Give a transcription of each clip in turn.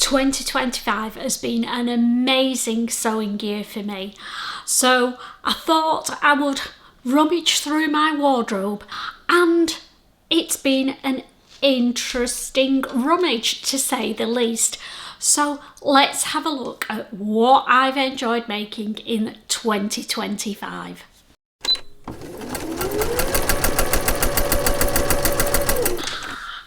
2025 has been an amazing sewing year for me. So I thought I would rummage through my wardrobe, and it's been an interesting rummage to say the least. So let's have a look at what I've enjoyed making in 2025.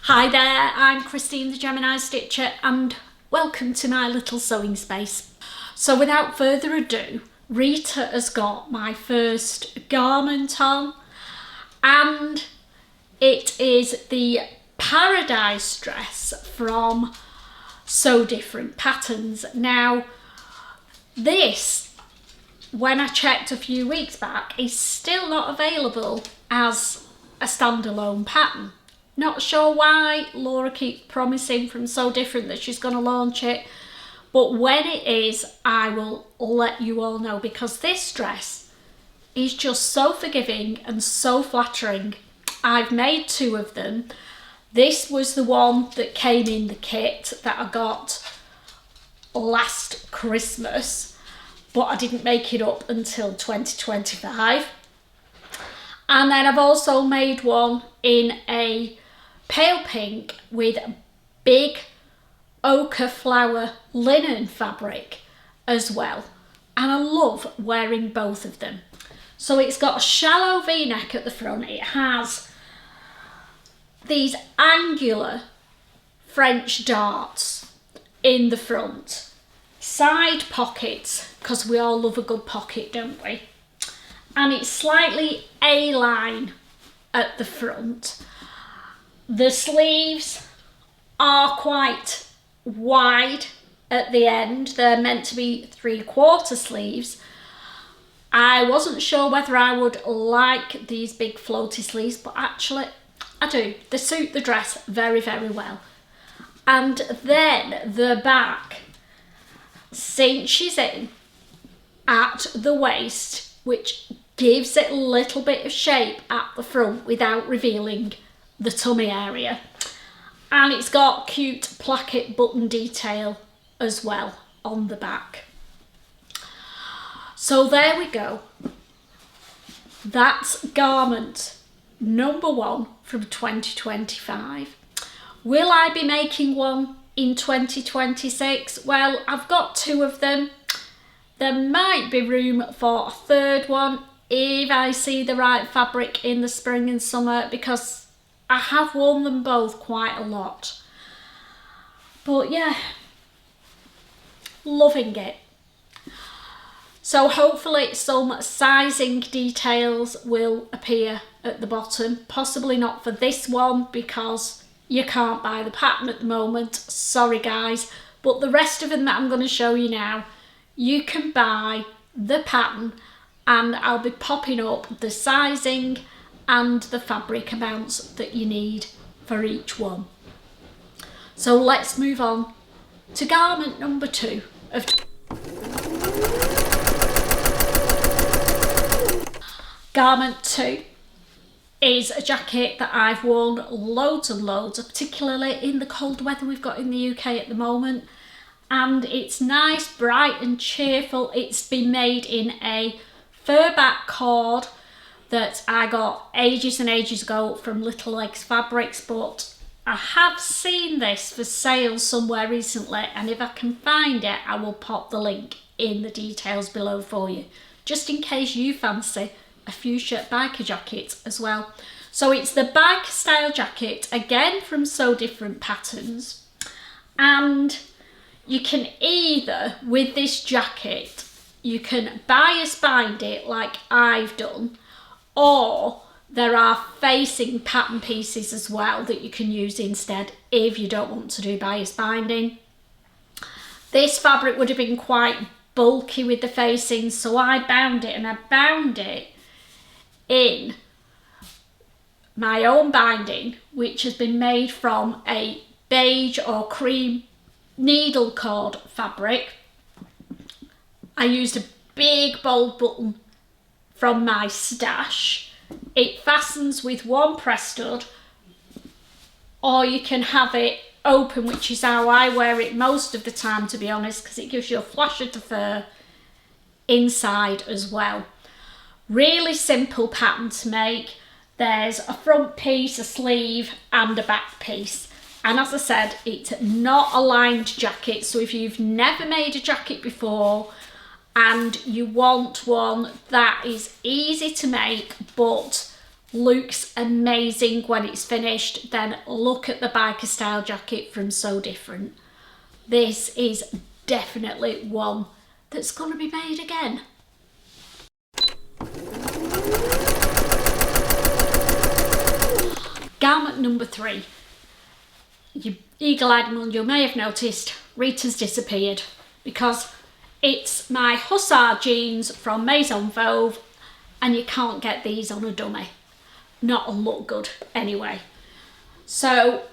Hi there, I'm Christine the Gemini Stitcher and welcome to my little sewing space. So without further ado, Rita has got my first garment on, and it is the Paradise dress from Sew Different Patterns. Now this, when I checked a few weeks back, is still not available as a standalone pattern. Not sure why. Laura keeps promising from Sew Different that she's going to launch it, but when it is, I will let you all know, because this dress is just so forgiving and so flattering. I've made two of them. This was the one that came in the kit that I got last Christmas, but I didn't make it up until 2025. And then I've also made one in a pale pink with big ochre flower linen fabric as well, and I love wearing both of them. So it's got a shallow v-neck at the front. It has these angular French darts in the front, side pockets, because we all love a good pocket, don't we? And it's slightly A-line at the front. The sleeves are quite wide at the end. They're meant to be 3/4 sleeves. I wasn't sure whether I would like these big floaty sleeves, but actually I do. They suit the dress very, very well. And then the back cinches in at the waist, which gives it a little bit of shape at the front without revealing the tummy area. And it's got cute placket button detail as well on the back. So there we go. That's garment number one from 2025. Will I be making one in 2026? Well, I've got two of them. There might be room for a third one if I see the right fabric in the spring and summer, because I have worn them both quite a lot. But yeah, loving it. So hopefully some sizing details will appear at the bottom. Possibly not for this one because you can't buy the pattern at the moment. Sorry guys. But the rest of them that I'm going to show you now, you can buy the pattern, and I'll be popping up the sizing and the fabric amounts that you need for each one. So let's move on to garment number two of Garment two is a jacket that I've worn loads and loads, particularly in the cold weather we've got in the UK at the moment. And it's nice, bright and cheerful. It's been made in a fur back cord that I got ages and ages ago from Little Legs Fabrics, but I have seen this for sale somewhere recently, and if I can find it, I will pop the link in the details below for you, just in case you fancy a fuchsia biker jacket as well. So it's the biker style jacket, again from Sew Different Patterns, and you can either, with this jacket, you can bias bind it like I've done, or there are facing pattern pieces as well that you can use instead if you don't want to do bias binding. This fabric would have been quite bulky with the facings, so I bound it, and I bound it in my own binding, which has been made from a beige or cream needle cord fabric. I used a big bold button from my stash. It fastens with one press stud, or you can have it open, which is how I wear it most of the time, to be honest, because it gives you a flash of the fur inside as well. Really simple pattern to make. There's a front piece, a sleeve and a back piece. And as I said, it's not a lined jacket, so if you've never made a jacket before and you want one that is easy to make but looks amazing when it's finished, then look at the biker style jacket from So Different. This is definitely one that's going to be made again. Garment number 3. You eagle-eyed one, you may have noticed Rita's disappeared, because it's my Hussard jeans from Maison Fauve, and you can't get these on a dummy. Not a look good anyway. So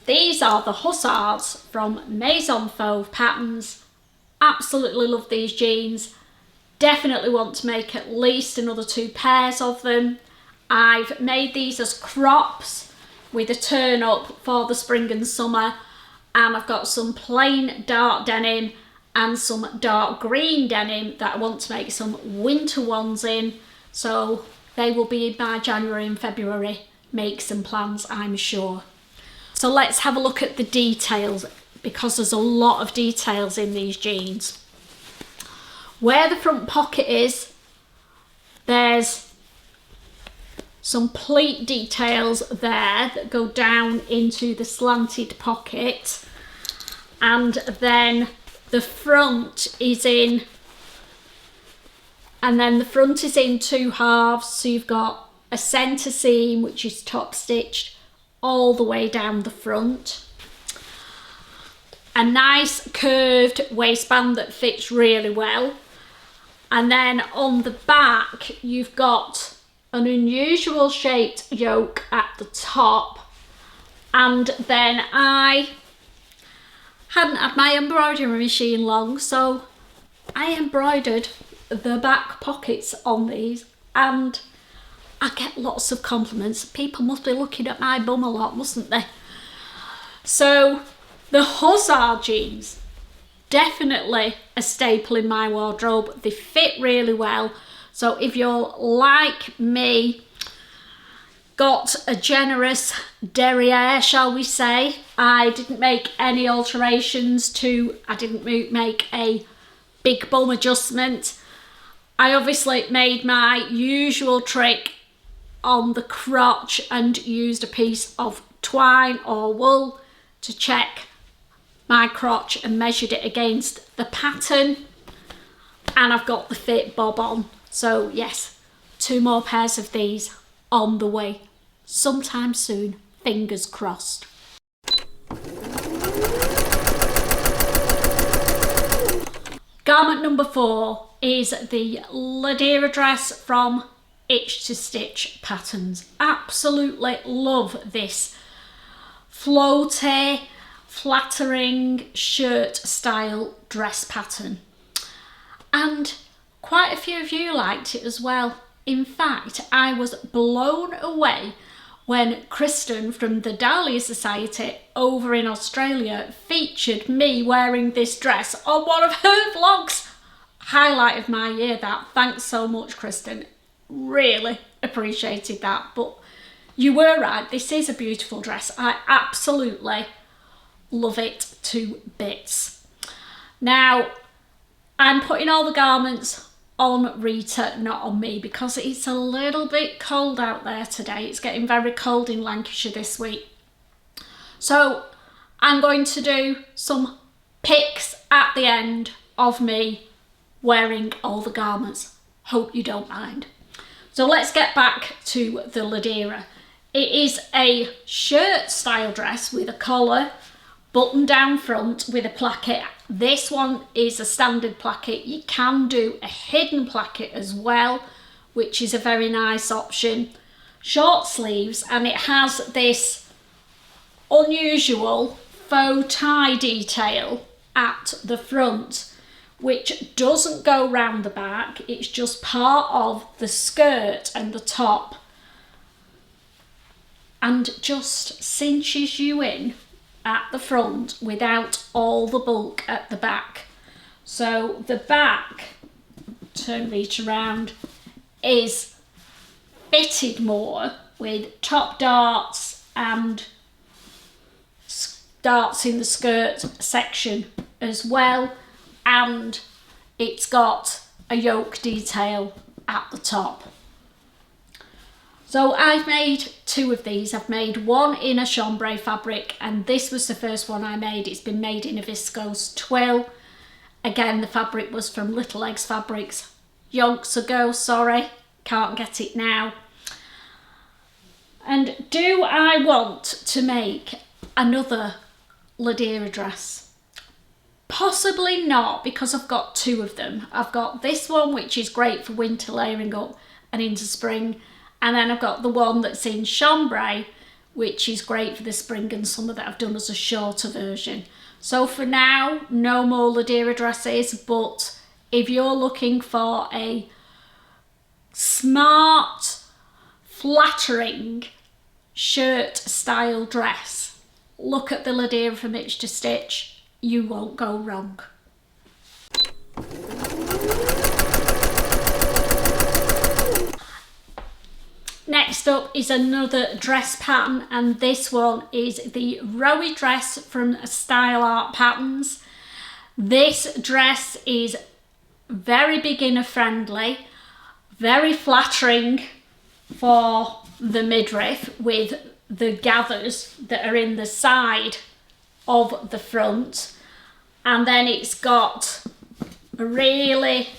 these are the Hussards from Maison Fauve patterns. Absolutely love these jeans. Definitely want to make at least another 2 pairs of them. I've made these as crops with a turn up for the spring and summer, and I've got some plain dark denim and some dark green denim that I want to make some winter ones in, so they will be by January and February makes and plans, I'm sure. So let's have a look at the details, because there's a lot of details in these jeans. Where the front pocket is, there's some pleat details there that go down into the slanted pocket, and then the front is in, and then the front is in 2 halves, so you've got a centre seam which is top stitched all the way down the front, a nice curved waistband that fits really well, and then on the back you've got an unusual shaped yoke at the top, and then I hadn't had my embroidery machine long, so I embroidered the back pockets on these, and I get lots of compliments. People must be looking at my bum a lot, mustn't they? So the Hussard jeans, definitely a staple in my wardrobe. They fit really well. So if you're like me, got a generous derriere, shall we say, I didn't make any alterations to, I didn't make a big bum adjustment. I obviously made my usual trick on the crotch and used a piece of twine or wool to check my crotch and measured it against the pattern, and I've got the fit bob on. So yes, 2 more pairs of these on the way sometime soon, fingers crossed. Garment number 4 is the Ladera Dress from Itch to Stitch Patterns. Absolutely love this floaty, flattering shirt style dress pattern, and quite a few of you liked it as well. In fact, I was blown away when Kristen from the Dahlia Society over in Australia featured me wearing this dress on one of her vlogs. Highlight of my year, that. Thanks so much, Kristen. Really appreciated that. But you were right, this is a beautiful dress. I absolutely love it to bits. Now, I'm putting all the garments on Rita, not on me, because it's a little bit cold out there today. It's getting very cold in Lancashire this week. So I'm going to do some pics at the end of me wearing all the garments. Hope you don't mind. So let's get back to the Ladera. It is a shirt style dress with a collar, button down front with a placket. This one is a standard placket. You can do a hidden placket as well, which is a very nice option. Short sleeves, and it has this unusual faux tie detail at the front, which doesn't go round the back. It's just part of the skirt and the top, and just cinches you in at the front without all the bulk at the back. So the back, turn Rita around, is fitted more with top darts and darts in the skirt section as well, and it's got a yoke detail at the top. So I've made two of these. I've made one in a chambray fabric, and this was the first one I made. It's been made in a viscose twill. Again, the fabric was from Little Eggs Fabrics yonks ago, sorry, can't get it now. And do I want to make another Ladera dress? Possibly not, because I've got two of them. I've got this one, which is great for winter layering up and into spring, and then I've got the one that's in chambray, which is great for the spring and summer, that I've done as a shorter version. So for now, no more Ladera dresses, but if you're looking for a smart, flattering shirt style dress, look at the Ladera from Itch to Stitch. You won't go wrong. Next up is another dress pattern, and this one is the Rowie Dress from Style Art Patterns. This dress is very beginner friendly, very flattering for the midriff, with the gathers that are in the side of the front, and then it's got a really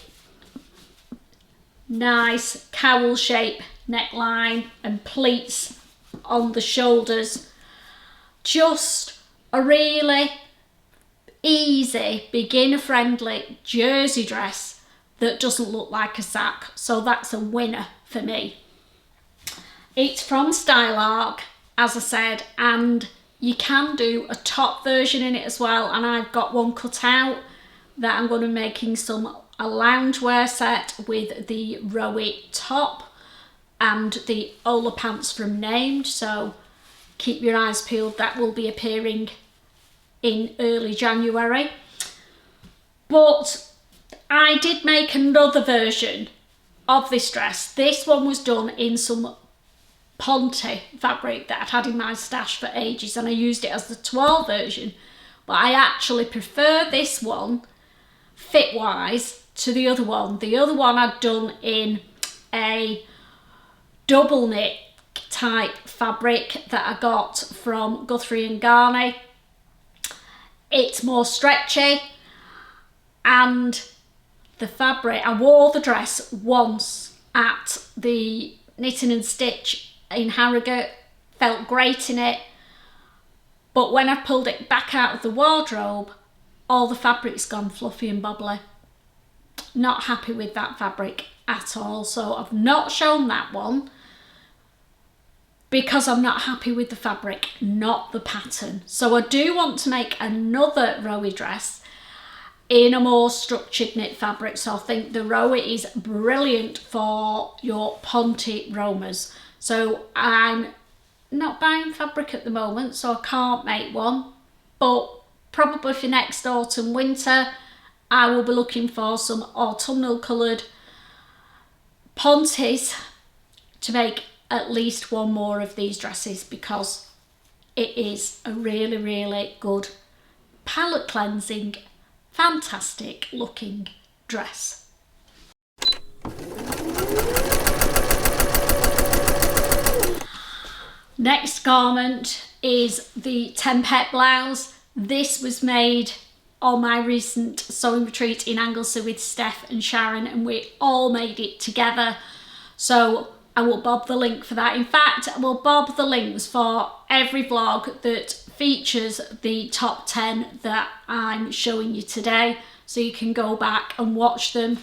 nice cowl shape neckline and pleats on the shoulders. Just a really easy, beginner friendly jersey dress that doesn't look like a sack, so that's a winner for me. It's from Style Art, as I said, and you can do a top version in it as well, and I've got one cut out that I'm going to be making a loungewear set with the Rowie top and the Ola pants from Named, so keep your eyes peeled. That will be appearing in early January. But I did make another version of this dress. This one was done in some Ponte fabric that I'd had in my stash for ages, and I used it as the toile version, but I actually prefer this one fit wise to the other one. The other one I'd done in a double knit type fabric that I got from Guthrie and Garney. It's more stretchy, and the fabric, I wore the dress once at the Knitting and Stitch in Harrogate, felt great in it, but when I pulled it back out of the wardrobe, all the fabric's gone fluffy and bobbly. Not happy with that fabric at all, so I've not shown that one because I'm not happy with the fabric, not the pattern. So I do want to make another Rowie dress in a more structured knit fabric, so I think the Rowie is brilliant for your Ponte Romas. So I'm not buying fabric at the moment, so I can't make one, but probably for next autumn winter I will be looking for some autumnal coloured Pontes to make at least one more of these dresses, because it is a really, really good palette cleansing, fantastic looking dress. Next garment is the Tempete Blouse. This was made on my recent sewing retreat in Anglesey with Steph and Sharon, and we all made it together. So I will bob the link for that. In fact, I will bob the links for every vlog that features the top 10 that I'm showing you today, so you can go back and watch them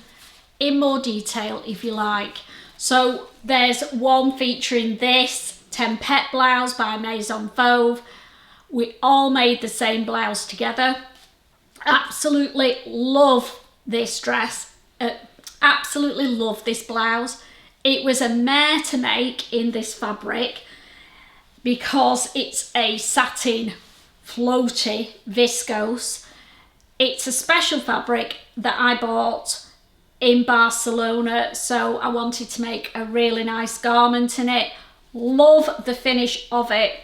in more detail if you like. So there's one featuring this Tempete Blouse by Maison Fauve. We all made the same blouse together. Absolutely love this dress. Absolutely love this blouse. It was a mare to make in this fabric because it's a satin floaty viscose. It's a special fabric that I bought in Barcelona, so I wanted to make a really nice garment in it. Love the finish of it.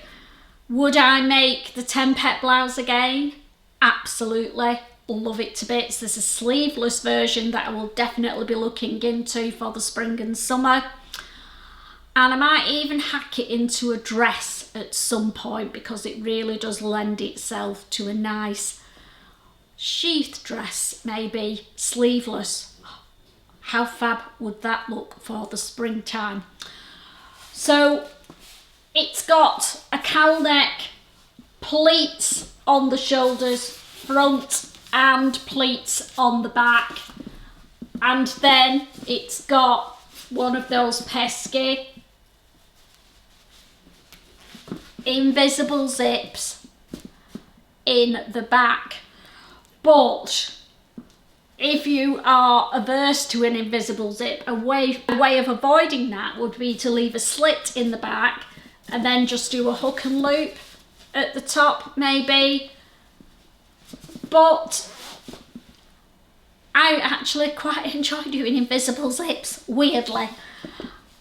Would I make the Tempete Blouse again? Absolutely. Love it to bits. There's a sleeveless version that I will definitely be looking into for the spring and summer. And I might even hack it into a dress at some point because it really does lend itself to a nice sheath dress, maybe sleeveless. How fab would that look for the springtime? So it's got a cowl neck, pleats on the shoulders, front, and pleats on the back. And then it's got one of those pesky invisible zips in the back. But if you are averse to an invisible zip, a way of avoiding that would be to leave a slit in the back and then just do a hook and loop at the top maybe. But I actually quite enjoy doing invisible zips, weirdly.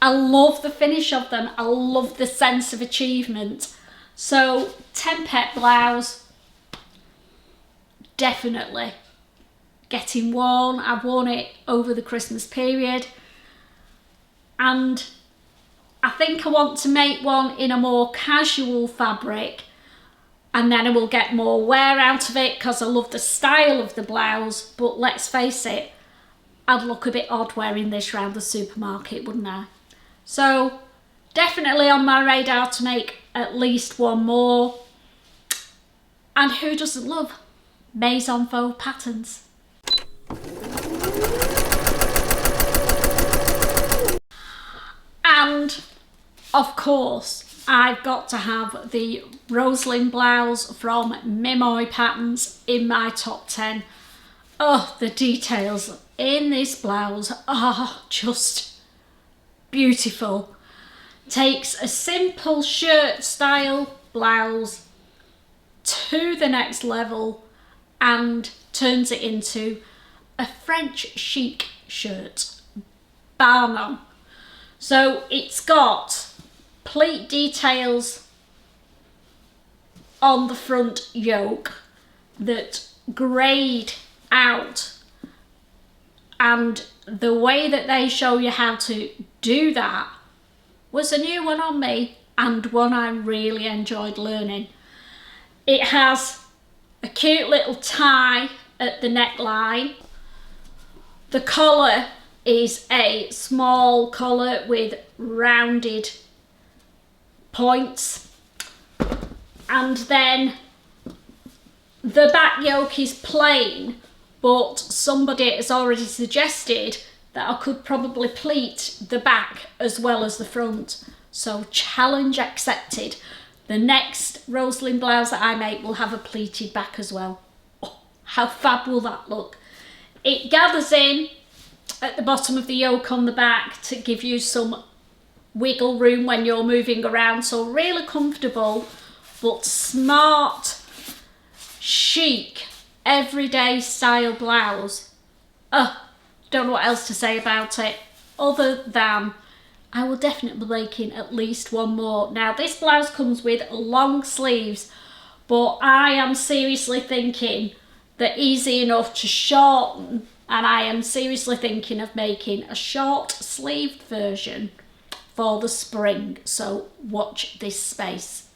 I love the finish of them. I love the sense of achievement. So Tempete Blouse, definitely getting worn. I've worn it over the Christmas period, and I think I want to make one in a more casual fabric, and then I will get more wear out of it because I love the style of the blouse. But let's face it, I'd look a bit odd wearing this round the supermarket, wouldn't I? So definitely on my radar to make at least one more. And who doesn't love Maison Fauve patterns? And of course, I've got to have the Roslyn Blouse from Mimoi Patterns in my top 10. Oh, the details in this blouse are just beautiful. Takes a simple shirt style blouse to the next level and turns it into a French chic shirt, bar none. So it's got pleat details on the front yoke that grade out, and the way that they show you how to do that was a new one on me and one I really enjoyed learning. It has a cute little tie at the neckline. The collar is a small collar with rounded points, and then the back yoke is plain, but somebody has already suggested that I could probably pleat the back as well as the front, so challenge accepted. The next Roslyn blouse that I make will have a pleated back as well. Oh, how fab will that look? It gathers in at the bottom of the yoke on the back to give you some wiggle room when you're moving around, so really comfortable but smart, chic, everyday style blouse. Don't know what else to say about it other than I will definitely be making at least one more. Now this blouse comes with long sleeves, but I am seriously thinking they're easy enough to shorten, and I am seriously thinking of making a short sleeved version for the spring, so watch this space.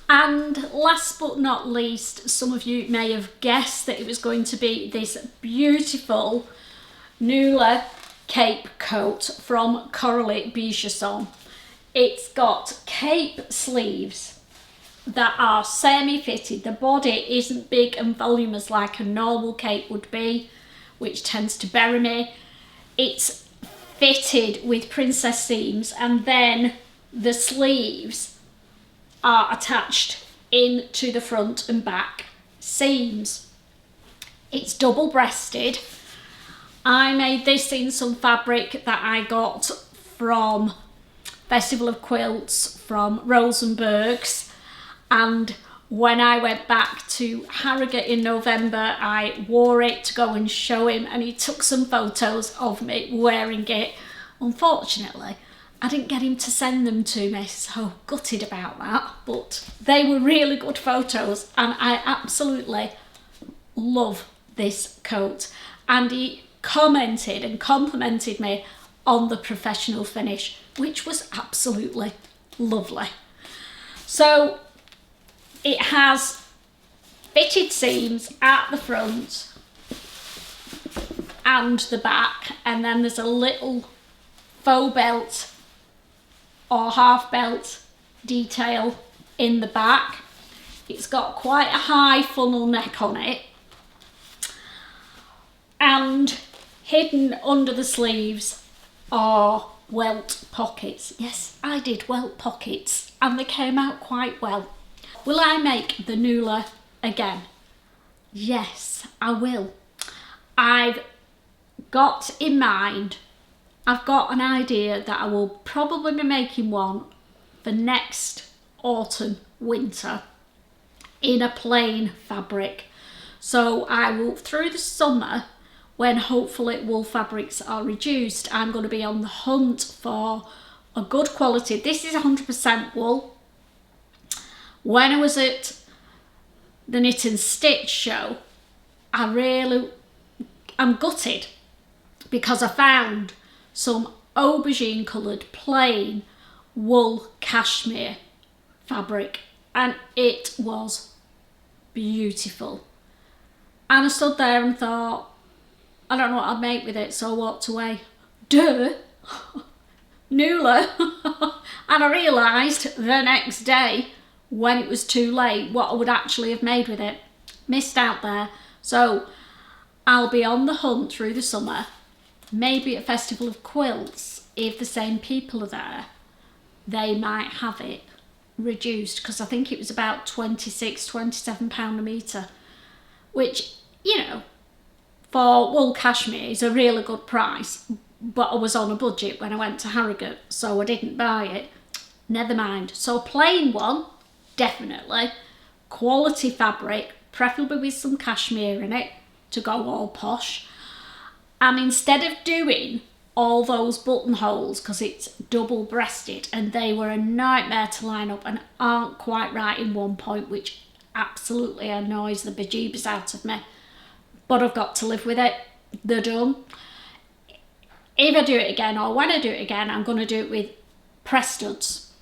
And last but not least, some of you may have guessed that it was going to be this beautiful Nuala cape coat from Coralie Bijasson. It's got cape sleeves that are semi-fitted. The body isn't big and voluminous like a normal cape would be, which tends to bury me. It's fitted with princess seams, and then the sleeves are attached into the front and back seams. It's double breasted. I made this in some fabric that I got from Festival of Quilts from Rosenberg's, and when I went back to Harrogate in November, I wore it to go and show him, and he took some photos of me wearing it. Unfortunately, I didn't get him to send them to me, so gutted about that, but they were really good photos, and I absolutely love this coat. And he commented and complimented me on the professional finish, which was absolutely lovely. So it has fitted seams at the front and the back, and then there's a little faux belt or half belt detail in the back. It's got quite a high funnel neck on it, and hidden under the sleeves are welt pockets. Yes, I did welt pockets, and they came out quite well. Will I make the Nuala again? Yes, I will. I've got in mind, I've got an idea that I will probably be making one for next autumn, winter, in a plain fabric. So I will, through the summer, when hopefully wool fabrics are reduced, I'm going to be on the hunt for a good quality. This is 100% wool. When I was at the Knit and Stitch show, I'm gutted because I found some aubergine coloured plain wool cashmere fabric, and it was beautiful. And I stood there and thought, I don't know what I'd make with it, so I walked away. Duh! Nuala! And I realised the next day, when it was too late, what I would actually have made with it. Missed out there. So I'll be on the hunt through the summer, maybe at Festival of Quilts, if the same people are there, they might have it reduced, because I think it was about £26–27 a metre, which, you know, for wool cashmere is a really good price, but I was on a budget when I went to Harrogate, so I didn't buy it. Never mind. So a plain one, definitely. Quality fabric, preferably with some cashmere in it to go all posh. And instead of doing all those buttonholes, because it's double breasted and they were a nightmare to line up and aren't quite right in one point, which absolutely annoys the bejeebers out of me, but I've got to live with it. They're done. If I do it again, or when I do it again, I'm going to do it with press studs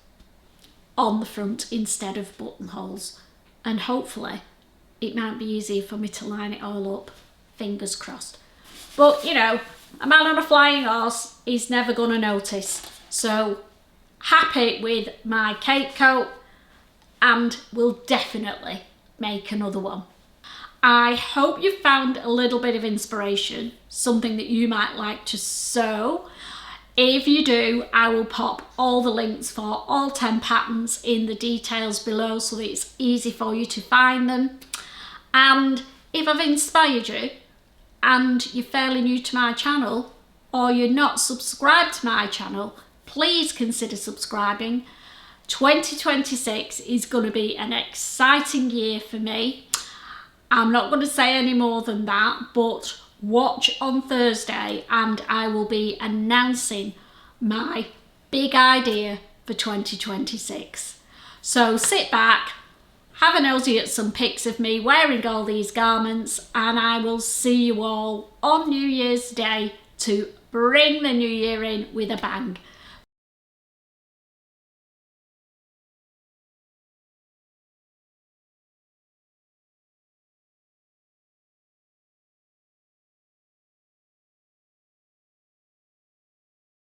on the front instead of buttonholes, and hopefully it might be easier for me to line it all up. Fingers crossed. But you know, a man on a flying horse is never going to notice. So happy with my cape coat, and will definitely make another one. I hope you found a little bit of inspiration, something that you might like to sew. If you do, I will pop all the links for all 10 patterns in the details below so that it's easy for you to find them. And if I've inspired you and you're fairly new to my channel, or you're not subscribed to my channel, please consider subscribing. 2026 is going to be an exciting year for me. I'm not going to say any more than that, but watch on Thursday and I will be announcing my big idea for 2026. So sit back, have a nosy at some pics of me wearing all these garments, and I will see you all on New Year's Day to bring the new year in with a bang.